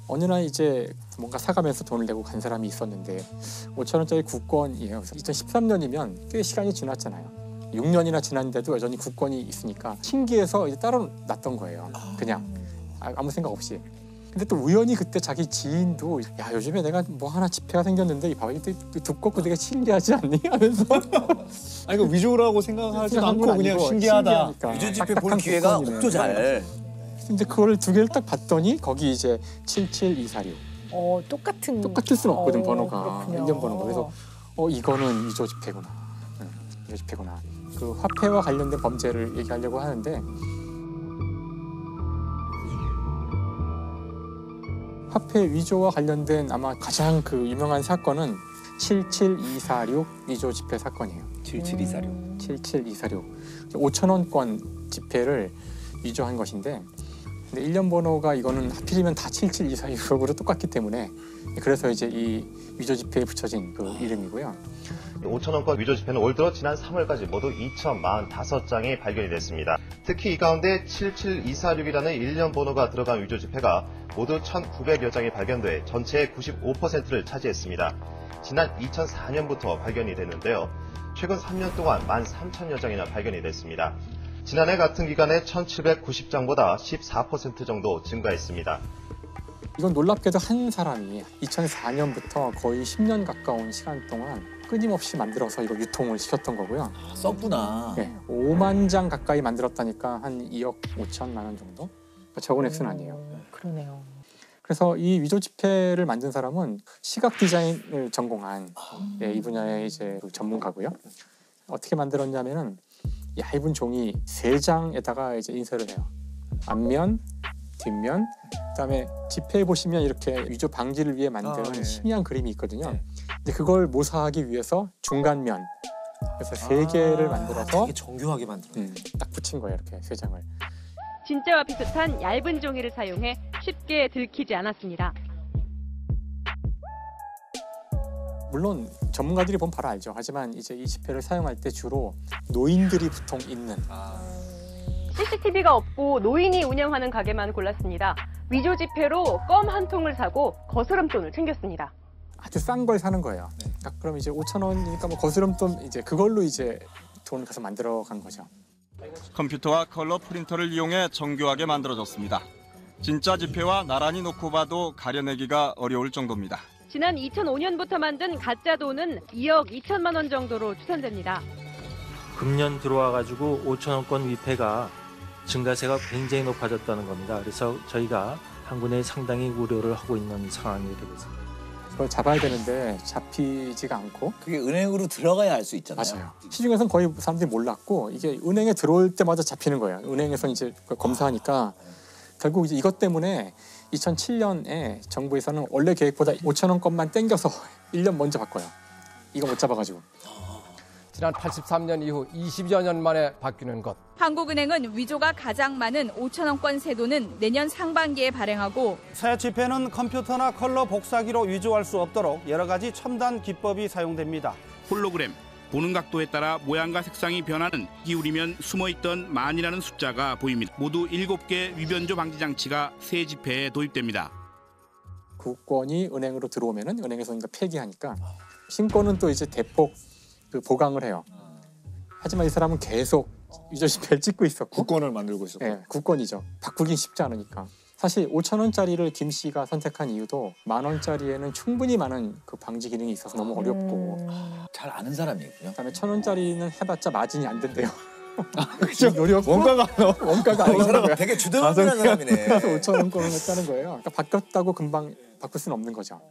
어느 날 이제 뭔가 사가면서 돈을 내고 간 사람이 있었는데 5천 원짜리 국권이에요. 그래서 2013년이면 꽤 시간이 지났잖아요. 6년이나 지났는데도 여전히 국권이 있으니까 신기해서 이제 따로 놨던 거예요. 그냥 아무 생각 없이. 근데 또 우연히 그때 자기 지인도 야 요즘에 내가 뭐 하나 지폐가 생겼는데 이 봐봐 이때 두껍고 되게 신기하지 않니? 하면서 아니 그 위조라고 생각하지도 않고 그냥 신기하다. 위조 지폐 볼 기회가 없죠 잘. 근데 그걸 두 개를 딱 봤더니 거기 이제 77246. 똑같을 수는 없거든 번호가. 인정 번호가. 그래서 이거는 위조 지폐구나. 위조 지폐구나. 그 화폐와 관련된 범죄를 얘기하려고 하는데 화폐 위조와 관련된 아마 가장 그 유명한 사건은 77246 위조 지폐 사건이에요. 77246. 77246. 5천 원권 지폐를 위조한 것인데 근데 일련 번호가 이거는 하필이면 다 77246으로 똑같기 때문에 그래서 이제 이 위조 지폐에 붙여진 그 이름이고요. 5,000원권 위조 지폐는 올 들어 지난 3월까지 모두 2,045장이 발견이 됐습니다. 특히 이 가운데 77246이라는 일련 번호가 들어간 위조 지폐가 모두 1,900여 장이 발견돼 전체의 95%를 차지했습니다. 지난 2004년부터 발견이 됐는데요. 최근 3년 동안 13,000여 장이나 발견이 됐습니다. 지난해 같은 기간에 1,790장보다 14% 정도 증가했습니다. 이건 놀랍게도 한 사람이 2004년부터 거의 10년 가까운 시간 동안 끊임없이 만들어서 이거 유통을 시켰던 거고요. 썼구나. 네, 5만 장 가까이 만들었다니까 한 2억 5천만 원 정도? 적은 액수는 아니에요. 그러네요. 그래서 이 위조 지폐를 만든 사람은 시각 디자인을 전공한 이 분야의 이제 전문가고요. 어떻게 만들었냐면은 얇은 종이 3장에다가 이제 인쇄를 해요. 앞면, 뒷면, 그다음에 지폐에 보시면 이렇게 위조 방지를 위해 만든 희미한 그림이 있거든요. 근데 그걸 모사하기 위해서 중간면, 그래서 3개를 만들어서 되게 정교하게 만들었네. 딱 붙인 거예요, 이렇게 3장을. 진짜와 비슷한 얇은 종이를 사용해 쉽게 들키지 않았습니다. 물론 전문가들이 보면 바로 알죠. 하지만 이제 이 지폐를 사용할 때 주로 노인들이 보통 있는. CCTV가 없고 노인이 운영하는 가게만 골랐습니다. 위조 지폐로 껌 한 통을 사고 거스름돈을 챙겼습니다. 아주 싼 걸 사는 거예요. 그럼 이제 5천 원이니까 뭐 거스름돈 이제 그걸로 이제 돈을 가서 만들어 간 거죠. 컴퓨터와 컬러 프린터를 이용해 정교하게 만들어졌습니다. 진짜 지폐와 나란히 놓고 봐도 가려내기가 어려울 정도입니다. 지난 2005년부터 만든 가짜 돈은 2억 2천만 원 정도로 추산됩니다. 금년 들어와가지고 5천 원권 위패가 증가세가 굉장히 높아졌다는 겁니다. 그래서 저희가 한군에 상당히 우려를 하고 있는 상황이 되겠습니다. 그걸 잡아야 되는데 잡히지가 않고. 그게 은행으로 들어가야 알 수 있잖아요. 맞아요. 시중에서는 거의 사람들이 몰랐고 이게 은행에 들어올 때마다 잡히는 거예요. 은행에서 이제 검사하니까 결국 이제 이것 때문에 2007년에 정부에서는 원래 계획보다 5천 원권만 땡겨서 1년 먼저 바꿔요. 이거 못 잡아가지고. 지난 83년 이후 20여 년 만에 바뀌는 것. 한국은행은 위조가 가장 많은 5천 원권 세도는 내년 상반기에 발행하고 새 지폐는 컴퓨터나 컬러 복사기로 위조할 수 없도록 여러 가지 첨단 기법이 사용됩니다. 홀로그램, 보는 각도에 따라 모양과 색상이 변하는 기울이면 숨어있던 만이라는 숫자가 보입니다. 모두 7개 위변조 방지 장치가 새 지폐에 도입됩니다. 국권이 은행으로 들어오면은 은행에서 폐기하니까 신권은 또 이제 대폭 보강을 해요. 하지만 이 사람은 계속 위조 지폐를 찍고 있었고 국권을 만들고 있었고. 네, 국권이죠. 바꾸긴 쉽지 않으니까. 사실 5천 원짜리를 김 씨가 선택한 이유도 10,000원짜리에는 충분히 많은 그 방지 기능이 있어서 너무 어렵고 잘 아는 사람이군요. 그다음에 1,000원짜리는 해봤자 마진이 안 된대요. 그죠? 노력 원가가 원가가 안 이 사람은 거야. 되게 주도하는 사람이네. 그래서 5천 원권을 했다는 거예요. 그러니까 바뀌었다고 금방 바꿀 수는 없는 거죠.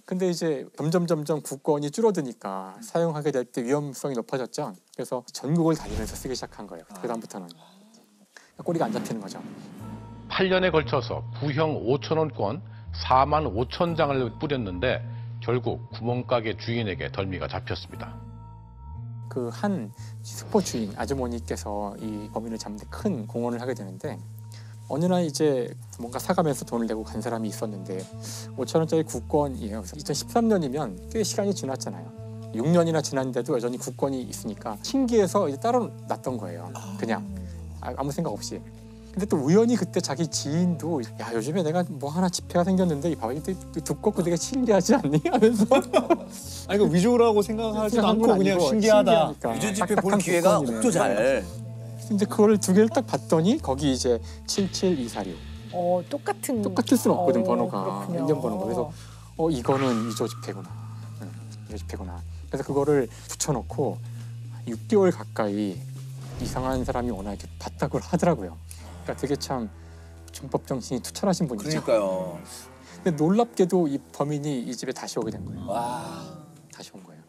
근데 이제 점점 국권이 줄어드니까 사용하게 될 때 위험성이 높아졌죠. 그래서 전국을 다니면서 쓰기 시작한 거예요. 그다음부터는 꼬리가 안 잡히는 거죠. 8년에 걸쳐서 구형 5,000원권 45,000장을 뿌렸는데 결국 구멍가게 주인에게 덜미가 잡혔습니다. 그 한 슈퍼 주인 아주머니께서 이 범인을 잡는 데 큰 공헌을 하게 되는데 어느 날 이제 뭔가 사가면서 돈을 내고 간 사람이 있었는데 5천 원짜리 국권이에요. 그래서 2013년이면 꽤 시간이 지났잖아요. 6년이나 지났는데도 여전히 국권이 있으니까 신기해서 이제 따로 놨던 거예요. 그냥 아무 생각 없이. 근데 또 우연히 그때 자기 지인도 야 요즘에 내가 뭐 하나 집회가 생겼는데 이 봐봐 이게 두껍고 되게 신기하지 않니? 하면서 아니 그 위조라고 생각하지도 않고 그냥 신기하다. 위조 집회 볼 기회가 없죠 잘. 근데 그걸 두 개를 딱 봤더니 거기 이제 77246. 똑같을 수는 없거든 번호가. 그렇군요. 인연 번호가. 그래서 이거는 위조 집회구나. 위조 집회구나. 그래서 그거를 붙여놓고 6개월 가까이 이상한 사람이 워낙 이렇게 봤다고 하더라고요. 그러니까 되게 참 준법 정신이 투철하신 분이죠. 그러니까요. 근데 놀랍게도 이 범인이 이 집에 다시 오게 된 거예요. 와. 다시 온 거예요.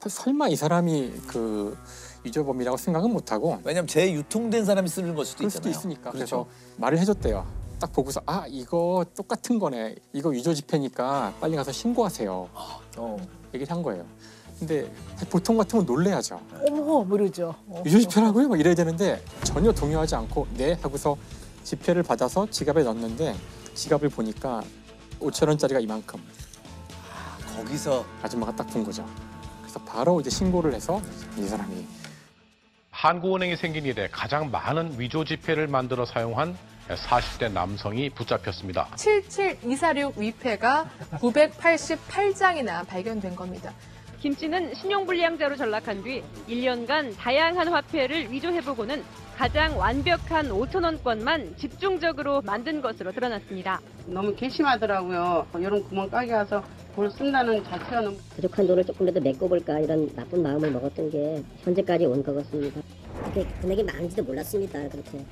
설마 이 사람이 그 위조범이라고 생각은 못하고 왜냐면 재유통된 사람이 쓰는 걸 수도 그럴 수도 있잖아요. 있으니까. 그렇죠. 그래서 말을 해줬대요. 딱 보고서 이거 똑같은 거네. 이거 위조 집회니까 빨리 가서 신고하세요. 얘기를 한 거예요. 근데 보통 같으면 놀래야죠. 어머 모르죠. 위조 집회라고요? 막 이래야 되는데 전혀 동요하지 않고 네 하고서 집회를 받아서 지갑에 넣었는데 지갑을 보니까 5,000원짜리가 이만큼. 거기서 아줌마가 딱 본 거죠. 그래서 바로 이제 신고를 해서 이 사람이 한국은행이 생긴 이래 가장 많은 위조 지폐를 만들어 사용한 40대 남성이 붙잡혔습니다. 77246 위패가 988장이나 발견된 겁니다. 김 씨는 신용불량자로 전락한 뒤 1년간 다양한 화폐를 위조해보고는 가장 완벽한 5,000원권만 집중적으로 만든 것으로 드러났습니다. 너무 괘씸하더라고요. 이런 구멍가게 와서 뭘 쓴다는 자체가 너무 부족한 돈을 조금이라도 메꿔볼까 이런 나쁜 마음을 먹었던 게 현재까지 온 것 같습니다. 그렇게 금액이 많은지도 몰랐습니다. 그렇게.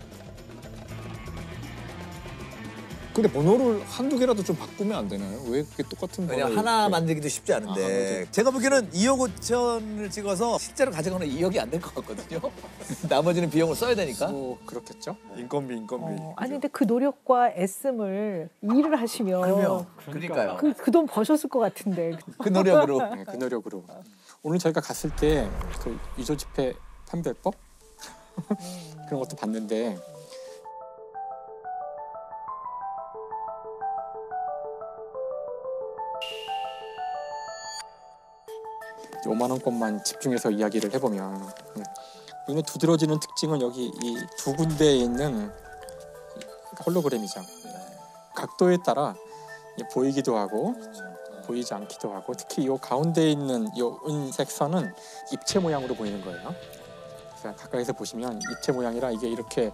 근데 번호를 한두 개라도 좀 바꾸면 안 되나요? 왜 그게 똑같은 번호를 왜냐면 하나 만들기도 쉽지 않은데 제가 보기에는 2억 5천을 찍어서 실제로 가져가는 2억이 안 될 것 같거든요. 나머지는 비용을 써야 되니까. 그렇겠죠. 인건비. 아니 근데 그 노력과 애씀을 일을 하시면 그러니까요. 그 돈 버셨을 것 같은데. 그 노력으로. 네, 그 노력으로. 오늘 저희가 갔을 때 그 위조 지폐 판별법 그런 것도 봤는데 (5만 원권만) 집중해서 이야기를 해보면 눈에 두드러지는 특징은 여기 이 두 군데에 있는 홀로그램이죠. 각도에 따라 보이기도 하고 보이지 않기도 하고 특히 이 가운데 있는 이 은색 선은 입체 모양으로 보이는 거예요. 그래서 가까이서 보시면 입체 모양이라 이게 이렇게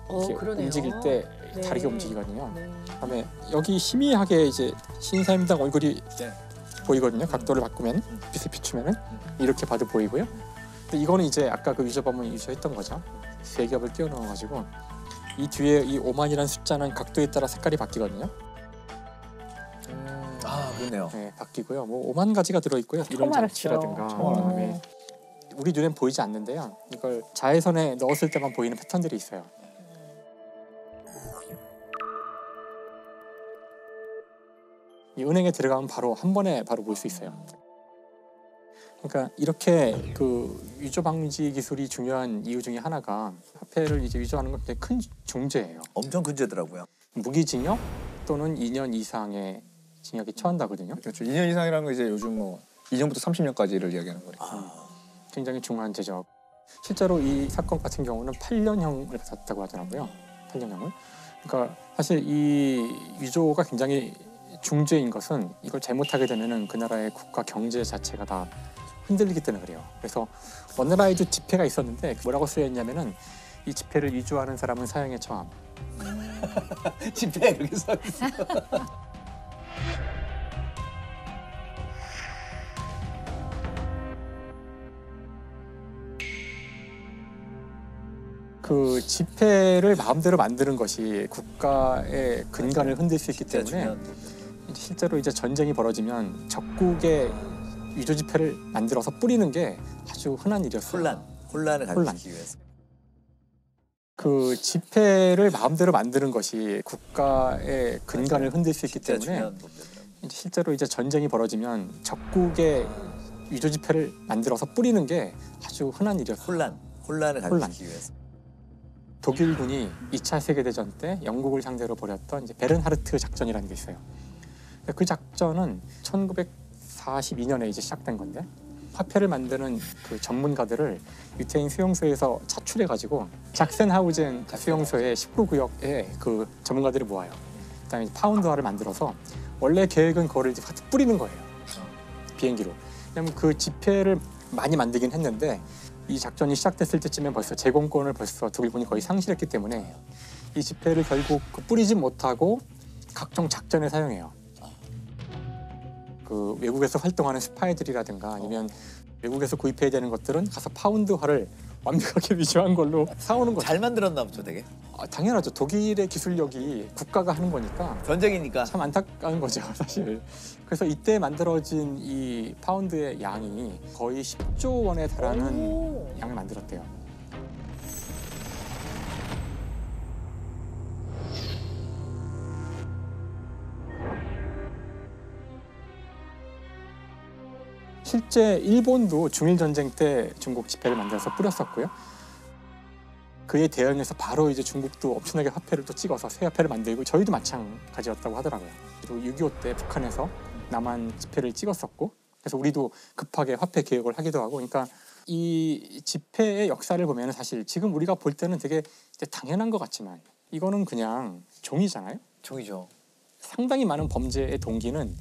움직일 때 다르게 움직이거든요. 그다음에 여기 희미하게 이제 신사임당 얼굴이 보이거든요. 각도를 바꾸면 빛을 비추면은 이렇게 봐도 보이고요. 근데 이거는 이제 아까 그 위조범은 위조했던 거죠. 세 겹을 띄워 넣어가지고 이 뒤에 이 5만이라는 숫자는 각도에 따라 색깔이 바뀌거든요. 그렇네요. 네, 바뀌고요. 뭐 5만 가지가 들어 있고요. 이런 장치라든가 그다음에 우리 눈엔 보이지 않는데요. 이걸 자외선에 넣었을 때만 보이는 패턴들이 있어요. 이 은행에 들어가면 바로 한 번에 바로 볼 수 있어요. 그러니까 이렇게 그 위조 방지 기술이 중요한 이유 중에 하나가 화폐를 이제 위조하는 건 굉장히 큰 중죄예요. 엄청 큰 죄더라고요. 무기징역 또는 2년 이상의 징역에 처한다거든요. 그렇죠. 2년 이상이라는 거 이제 요즘 뭐 2년부터 30년까지를 이야기하는 거니까. 굉장히 중한 죄죠. 실제로 이 사건 같은 경우는 8년형을 받았다고 하더라고요. 8년형을. 그러니까 사실 이 위조가 굉장히 중죄인 것은 이걸 잘못하게 되면은 그 나라의 국가 경제 자체가 다 흔들리기 때문에 그래요. 그래서 어느 나라에도 지폐가 있었는데 뭐라고 쓰여 있냐면은 이 지폐를 위조하는 사람은 사형에 처함. 지폐에 그렇게 써 있어. 그 지폐를 마음대로 만드는 것이 국가의 근간을 흔들 수 있기 때문에 실제로 이제 전쟁이 벌어지면 적국의 위조 지폐를 만들어서 뿌리는 게 아주 흔한 일이었어요. 혼란을 가지기 위해서. 그 지폐를 마음대로 만드는 것이 국가의 근간을 흔들 수 있기 때문에 실제로 이제 전쟁이 벌어지면 적국의 위조 지폐를 만들어서 뿌리는 게 아주 흔한 일이었어요. 혼란을 가지기 위해서. 독일군이 2차 세계대전 때 영국을 상대로 벌였던 이제 베른하르트 작전이라는 게 있어요. 그 작전은 1942년에 이제 시작된 건데 화폐를 만드는 그 전문가들을 유태인 수용소에서 차출해가지고 작센하우젠 수용소의 19구역에 그 전문가들을 모아요. 그다음에 파운드화를 만들어서 원래 계획은 그거를 이제 뿌리는 거예요. 비행기로. 왜냐면 그 지폐를 많이 만들긴 했는데 이 작전이 시작됐을 때쯤에 벌써 제공권을 벌써 독일군이 거의 상실했기 때문에 이 지폐를 결국 뿌리지 못하고 각종 작전에 사용해요. 그 외국에서 활동하는 스파이들이라든가 아니면 외국에서 구입해야 되는 것들은 가서 파운드화를 완벽하게 위조한 걸로 사오는 거죠. 잘 만들었나 보죠, 되게. 당연하죠. 독일의 기술력이 국가가 하는 거니까 전쟁이니까 참 안타까운 거죠, 사실. 그래서 이때 만들어진 이 파운드의 양이 거의 10조 원에 달하는 양을 만들었대요. 실제 일본도 중일 전쟁 때 중국 지폐를 만들어서 뿌렸었고요. 그에 대응해서 바로 이제 중국도 엄청나게 화폐를 또 찍어서 새 화폐를 만들고 저희도 마찬가지였다고 하더라고요. 그리고 6.25 때 북한에서 남한 지폐를 찍었었고 그래서 우리도 급하게 화폐 개혁을 하기도 하고 그러니까 이 지폐의 역사를 보면 사실 지금 우리가 볼 때는 되게 당연한 것 같지만 이거는 그냥 종이잖아요. 종이죠. 상당히 많은 범죄의 동기는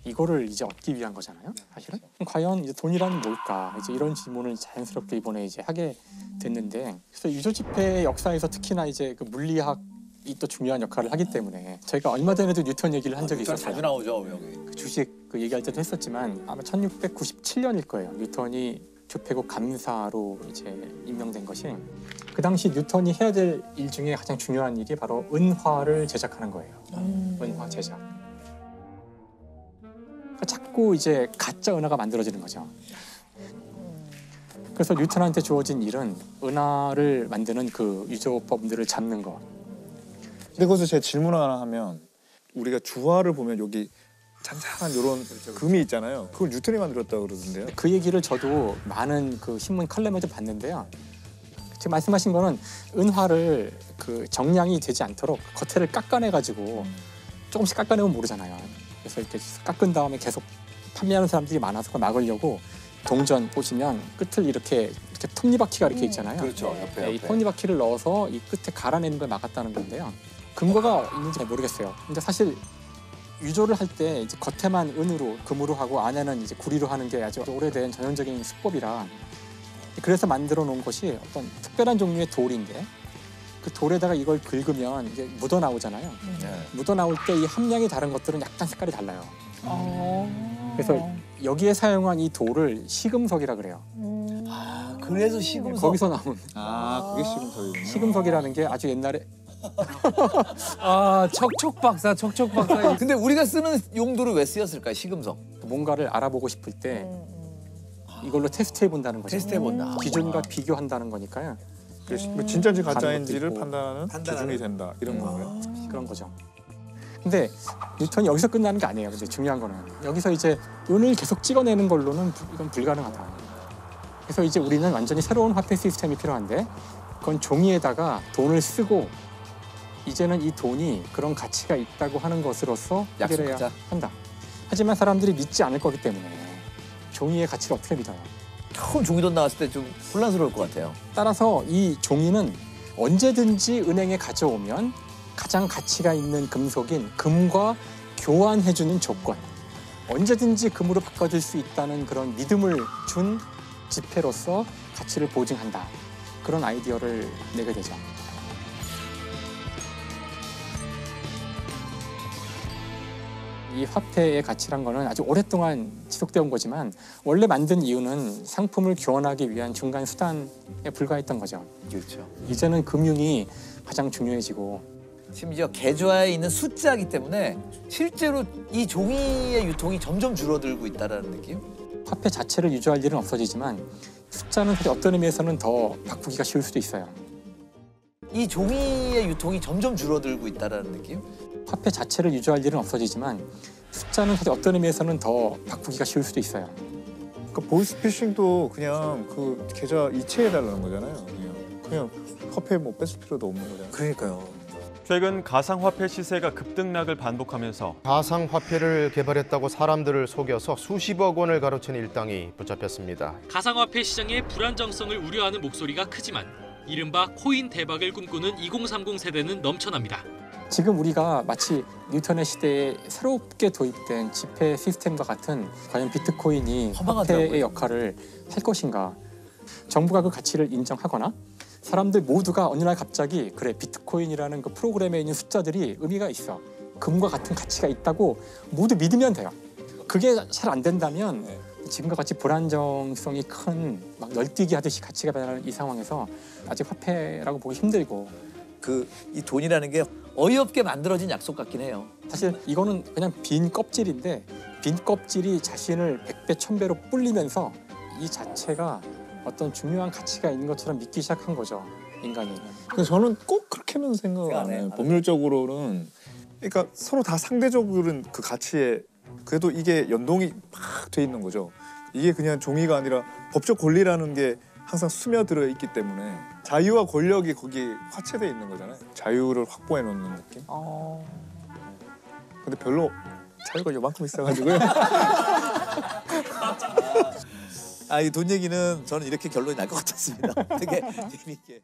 이거를 이제 얻기 위한 거잖아요, 사실은. 과연 이제 돈이란 뭘까? 이제 이런 질문을 자연스럽게 이번에 이제 하게 됐는데, 그래서 유조 지폐의 역사에서 특히나 이제 그 물리학이 또 중요한 역할을 하기 때문에 저희가 얼마 전에도 뉴턴 얘기를 한 적이 있었어요. 자주 나오죠, 여기. 그 주식 그 얘기할 때도 했었지만 아마 1697년일 거예요. 뉴턴이 조폐국 감사로 이제 임명된 것이. 그 당시 뉴턴이 해야 될 일 중에 가장 중요한 일이 바로 은화를 제작하는 거예요. 은화 제작. 자꾸 이제 가짜 은화가 만들어지는 거죠. 그래서 뉴턴한테 주어진 일은 은화를 만드는 그 유조법들을 잡는 거. 근데 거기서 제 질문 하나 하면 우리가 주화를 보면 여기 잔잔한 이런 금이 있잖아요. 그걸 뉴턴이 만들었다고 그러던데요. 그 얘기를 저도 많은 그 신문 칼럼에도 봤는데요. 지금 말씀하신 거는 은화를 그 정량이 되지 않도록 겉에를 깎아내가지고 조금씩 깎아내면 모르잖아요. 그래서 이렇게 깎은 다음에 계속 판매하는 사람들이 많아서 그걸 막으려고 동전 보시면 끝을 이렇게 톱니바퀴가 이렇게 있잖아요. 그렇죠. 옆에. 이 톱니바퀴를 넣어서 이 끝에 갈아내는 걸 막았다는 건데요. 근거가 있는지 잘 모르겠어요. 근데 사실 유조를 할 때 이제 겉에만 은으로 금으로 하고 안에는 이제 구리로 하는 게 아주 오래된 전형적인 수법이라 그래서 만들어 놓은 것이 어떤 특별한 종류의 돌인데 그 돌에다가 이걸 긁으면 이게 묻어 나오잖아요. 묻어 나올 때 이 함량이 다른 것들은 약간 색깔이 달라요. 그래서 여기에 사용한 이 돌을 시금석이라 그래요. 아, 그래서 시금석. 거기서 나온. 아, 그게 시금석이군요. 시금석이라는 게 아주 옛날에. 아, 척척 박사. 근데 우리가 쓰는 용도로 왜 쓰였을까요, 시금석? 뭔가를 알아보고 싶을 때 이걸로 테스트해 본다는 거죠. 테스트해 본다. 기준과 비교한다는 거니까요. 진짜인지 가짜인지를 판단하는 기준이 된다 이런 건가요? 그런 거죠. 근데 뉴턴이 여기서 끝나는 게 아니에요. 근데 중요한 거는 여기서 이제 은을 계속 찍어내는 걸로는 이건 불가능하다. 그래서 이제 우리는 완전히 새로운 화폐 시스템이 필요한데 그건 종이에다가 돈을 쓰고 이제는 이 돈이 그런 가치가 있다고 하는 것으로서 해결해야 약속하자. 한다. 하지만 사람들이 믿지 않을 거기 때문에 종이의 가치를 어떻게 믿어요? 처음 종이돈 나왔을 때 좀 혼란스러울 것 같아요. 따라서 이 종이는 언제든지 은행에 가져오면 가장 가치가 있는 금속인 금과 교환해주는 조건, 언제든지 금으로 바꿔줄 수 있다는 그런 믿음을 준 지폐로서 가치를 보증한다. 그런 아이디어를 내게 되죠. 이 화폐의 가치란 거는 아주 오랫동안 지속되어 온 거지만 원래 만든 이유는 상품을 교환하기 위한 중간 수단에 불과했던 거죠. 그렇죠. 이제는 금융이 가장 중요해지고 심지어 계좌에 있는 숫자이기 때문에 실제로 이 종이의 유통이 점점 줄어들고 있다는 느낌? 화폐 자체를 유지할 일은 없어지지만 숫자는 사실 어떤 의미에서는 더 바꾸기가 쉬울 수도 있어요. 이 종이의 유통이 점점 줄어들고 있다는 느낌? 화폐 자체를 유지할 일은 없어지지만 숫자는 사실 어떤 의미에서는 더 바꾸기가 쉬울 수도 있어요. 그러니까 보이스피싱도 그냥 그 계좌 이체해달라는 거잖아요. 그냥 화폐 뭐 뺏을 필요도 없는 거잖아요. 그러니까요. 최근 가상화폐 시세가 급등락을 반복하면서 가상화폐를 개발했다고 사람들을 속여서 수십억 원을 가로챈 일당이 붙잡혔습니다. 가상화폐 시장의 불안정성을 우려하는 목소리가 크지만 이른바 코인 대박을 꿈꾸는 2030 세대는 넘쳐납니다. 지금 우리가 마치 뉴턴의 시대에 새롭게 도입된 지폐 시스템과 같은 과연 비트코인이 화폐의 역할을 할 것인가. 정부가 그 가치를 인정하거나 사람들 모두가 어느 날 갑자기 그래 비트코인이라는 그 프로그램에 있는 숫자들이 의미가 있어. 금과 같은 가치가 있다고 모두 믿으면 돼요. 그게 잘 안 된다면 지금과 같이 불안정성이 큰 막 널뛰기 하듯이 가치가 변하는 이 상황에서 아직 화폐라고 보기 힘들고 이 돈이라는 게 어이없게 만들어진 약속 같긴 해요. 사실 이거는 그냥 빈 껍질인데 빈 껍질이 자신을 100배, 1000배로 불리면서 이 자체가 어떤 중요한 가치가 있는 것처럼 믿기 시작한 거죠, 인간이. 근데 저는 꼭 그렇게는 생각 안 해요. 법률적으로는 그러니까 서로 다 상대적으로는 그 가치에 그래도 이게 연동이 막 돼 있는 거죠. 이게 그냥 종이가 아니라 법적 권리라는 게 항상 스며들어 있기 때문에 자유와 권력이 거기 화체돼 있는 거잖아요. 자유를 확보해 놓는 느낌. 근데 별로 자유가 요만큼 있어가지고요. 이 돈 얘기는 저는 이렇게 결론이 날 것 같았습니다. 되게 재미있게.